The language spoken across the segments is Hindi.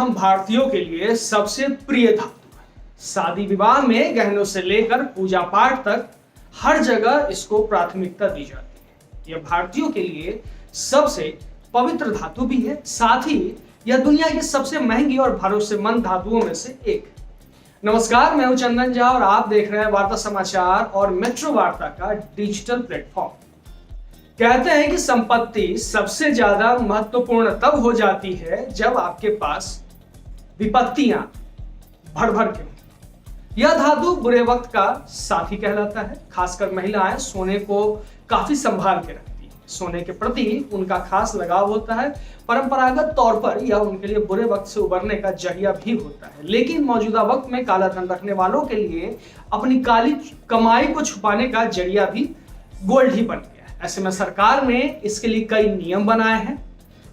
हम भारतीयों के लिए सबसे प्रिय धातु है। शादी विवाह में गहनों से लेकर पूजा पाठ तक हर जगह इसको प्राथमिकता दी जाती है। यह भारतीयों के लिए सबसे पवित्र धातु भी है, साथ ही यह दुनिया की सबसे महंगी और भरोसेमंद धातुओं में से एक है। नमस्कार, मैं हूं चंदन झा और आप देख रहे हैं वार्ता समाचार और मेट्रो वार्ता का डिजिटल प्लेटफॉर्म। कहते हैं कि संपत्ति सबसे ज्यादा महत्वपूर्ण तब हो जाती है जब आपके पास विपत्तियां भर भर के हों। यह धातु बुरे वक्त का साथी कहलाता है। खासकर महिलाएं सोने को काफी संभाल के रखती हैं। सोने के प्रति उनका खास लगाव होता है। परंपरागत तौर पर यह उनके लिए बुरे वक्त से उबरने का जरिया भी होता है, लेकिन मौजूदा वक्त में काला धन रखने वालों के लिए अपनी काली कमाई को छुपाने का जरिया भी गोल्ड ही बन गया। ऐसे में सरकार ने इसके लिए कई नियम बनाए हैं।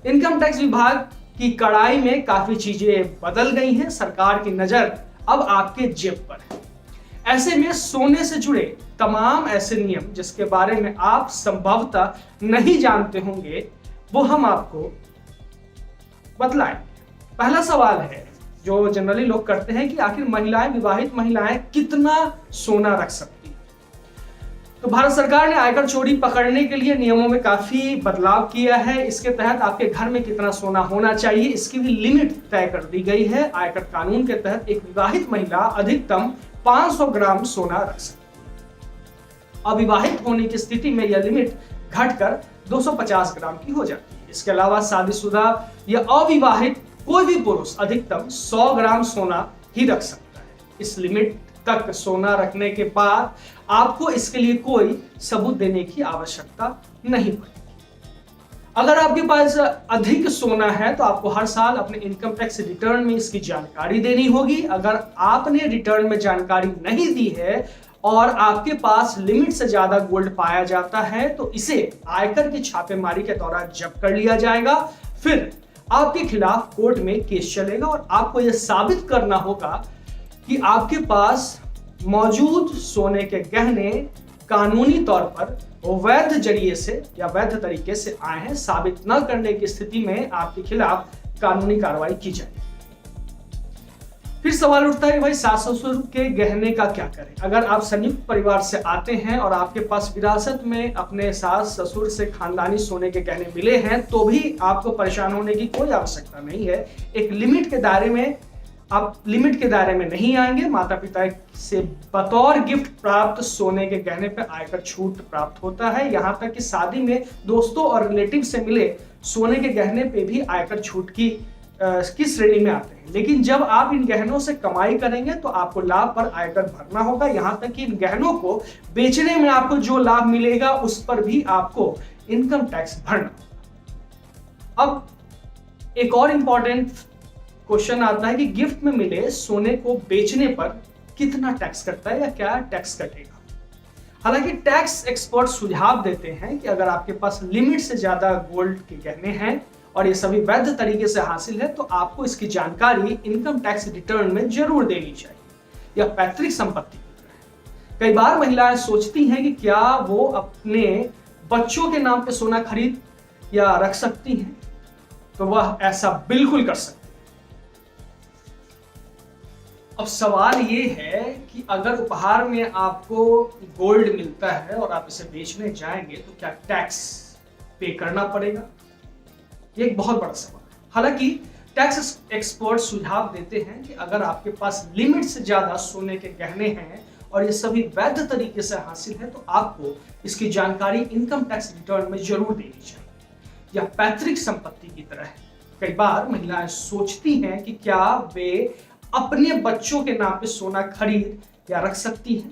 इनकम टैक्स विभाग की कड़ाई में काफी चीजें बदल गई हैं। सरकार की नजर अब आपके जेब पर है। ऐसे में सोने से जुड़े तमाम ऐसे नियम जिसके बारे में आप संभवतः नहीं जानते होंगे, वो हम आपको बतलाएं। पहला सवाल है जो जनरली लोग करते हैं कि आखिर विवाहित महिलाएं कितना सोना रख सकती हैं। तो भारत सरकार ने आयकर चोरी पकड़ने के लिए नियमों में काफी बदलाव किया है। इसके तहत आपके घर में कितना सोना होना चाहिए, इसकी भी लिमिट तय कर दी गई है। आयकर कानून के तहत एक विवाहित महिला अधिकतम 500 ग्राम सोना रख सकती है। अविवाहित होने की स्थिति में यह लिमिट घटकर 250 ग्राम की हो जाती है। इसके अलावा शादीशुदा या अविवाहित कोई भी पुरुष अधिकतम 100 ग्राम सोना ही रख सकता है। इस लिमिट तक सोना रखने के बाद आपको इसके लिए कोई सबूत देने की आवश्यकता नहीं पड़ेगी। अगर आपके पास अधिक सोना है तो आपको हर साल अपने इनकम टैक्स रिटर्न में इसकी जानकारी देनी होगी। अगर आपने रिटर्न में जानकारी नहीं दी है और आपके पास लिमिट से ज्यादा गोल्ड पाया जाता है तो इसे आयकर की छापेमारी के दौरान जब्त कर लिया जाएगा। फिर आपके खिलाफ कोर्ट में केस चलेगा और आपको यह साबित करना होगा कि आपके पास मौजूद सोने के गहने कानूनी तौर पर वैध जरिए से या वैध तरीके से आए हैं। साबित न करने की स्थिति में आपके खिलाफ कानूनी कार्रवाई की जाएगी। फिर सवाल उठता है कि भाई सास ससुर के गहने का क्या करें। अगर आप संयुक्त परिवार से आते हैं और आपके पास विरासत में अपने सास ससुर से खानदानी सोने के गहने मिले हैं तो भी आपको परेशान होने की कोई आवश्यकता नहीं है। एक लिमिट के दायरे में आप लिमिट के दायरे में नहीं आएंगे। माता पिता से बतौर गिफ्ट प्राप्त सोने के गहने पर आयकर छूट प्राप्त होता है। यहां तक कि शादी में दोस्तों और रिलेटिव से मिले सोने के गहने पे भी आयकर छूट की श्रेणी में आते हैं। लेकिन जब आप इन गहनों से कमाई करेंगे तो आपको लाभ पर आयकर भरना होगा। यहां तक कि इन गहनों को बेचने में आपको जो लाभ मिलेगा उस पर भी आपको इनकम टैक्स भरना होगा। अब एक और इंपॉर्टेंट क्वेश्चन आता है कि गिफ्ट में मिले सोने को बेचने पर कितना टैक्स कटता है या क्या टैक्स कटेगा। हालांकि टैक्स एक्सपर्ट सुझाव देते हैं कि अगर आपके पास लिमिट से ज्यादा गोल्ड के गहने हैं और ये सभी वैध तरीके से हासिल है तो आपको इसकी जानकारी इनकम टैक्स रिटर्न में जरूर देनी चाहिए। यह पैतृक संपत्ति की तरह है। कई बार महिलाएं सोचती हैं कि क्या वो अपने बच्चों के नाम पे सोना खरीद या रख सकती हैं, तो वह ऐसा बिल्कुल कर सकती है। अब सवाल ये है कि अगर उपहार में आपको गोल्ड मिलता है और आप इसे बेचने जाएंगे तो क्या टैक्स पे करना पड़ेगा? ये एक बहुत बड़ा सवाल है। हालांकि टैक्स एक्सपर्ट सुझाव देते हैं कि अगर आपके पास लिमिट से ज्यादा सोने के गहने हैं और ये सभी वैध तरीके से हासिल है तो आपको इसकी जानकारी इनकम टैक्स रिटर्न में जरूर देनी चाहिए। यह पैतृक संपत्ति की तरह है। कई बार महिलाएं सोचती हैं कि क्या वे अपने बच्चों के नाम पे सोना खरीद या रख सकती हैं,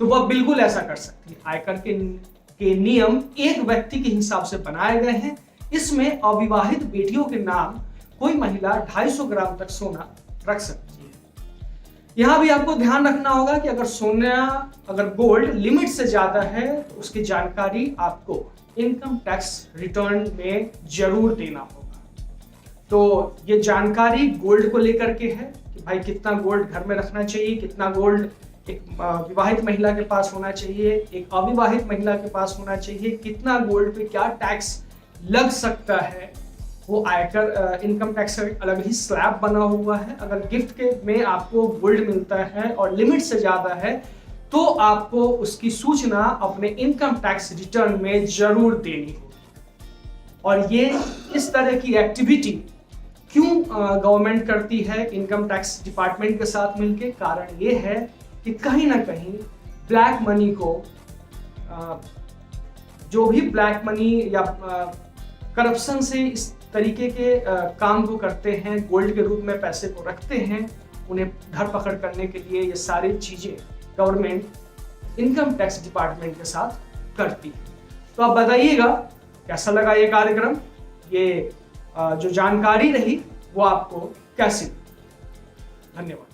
तो वह बिल्कुल ऐसा कर सकती है। आयकर के नियम एक व्यक्ति के हिसाब से बनाए गए हैं। इसमें अविवाहित बेटियों के नाम कोई महिला 250 ग्राम तक सोना रख सकती है। यहां भी आपको ध्यान रखना होगा कि अगर गोल्ड लिमिट से ज्यादा है तो उसकी जानकारी आपको इनकम टैक्स रिटर्न में जरूर देना होगा। तो ये जानकारी गोल्ड को लेकर के है कि भाई कितना गोल्ड घर में रखना चाहिए, कितना गोल्ड एक विवाहित महिला के पास होना चाहिए, एक अविवाहित महिला के पास होना चाहिए, कितना गोल्ड पे क्या टैक्स लग सकता है, वो आयकर इनकम टैक्स का अलग ही स्लैब बना हुआ है। अगर गिफ्ट के में आपको गोल्ड मिलता है और लिमिट से ज्यादा है तो आपको उसकी सूचना अपने इनकम टैक्स रिटर्न में जरूर देनी होगी। और ये इस तरह की एक्टिविटी क्यों गवर्नमेंट करती है इनकम टैक्स डिपार्टमेंट के साथ मिलकर? कारण ये है कि कहीं ना कहीं ब्लैक मनी को जो भी ब्लैक मनी या करप्शन से इस तरीके के काम को करते हैं, गोल्ड के रूप में पैसे को रखते हैं, उन्हें धरपकड़ करने के लिए ये सारी चीजें गवर्नमेंट इनकम टैक्स डिपार्टमेंट के साथ करती है। तो आप बताइएगा कैसा लगा ये कार्यक्रम, ये जो जानकारी रही वो आपको कैसी? धन्यवाद।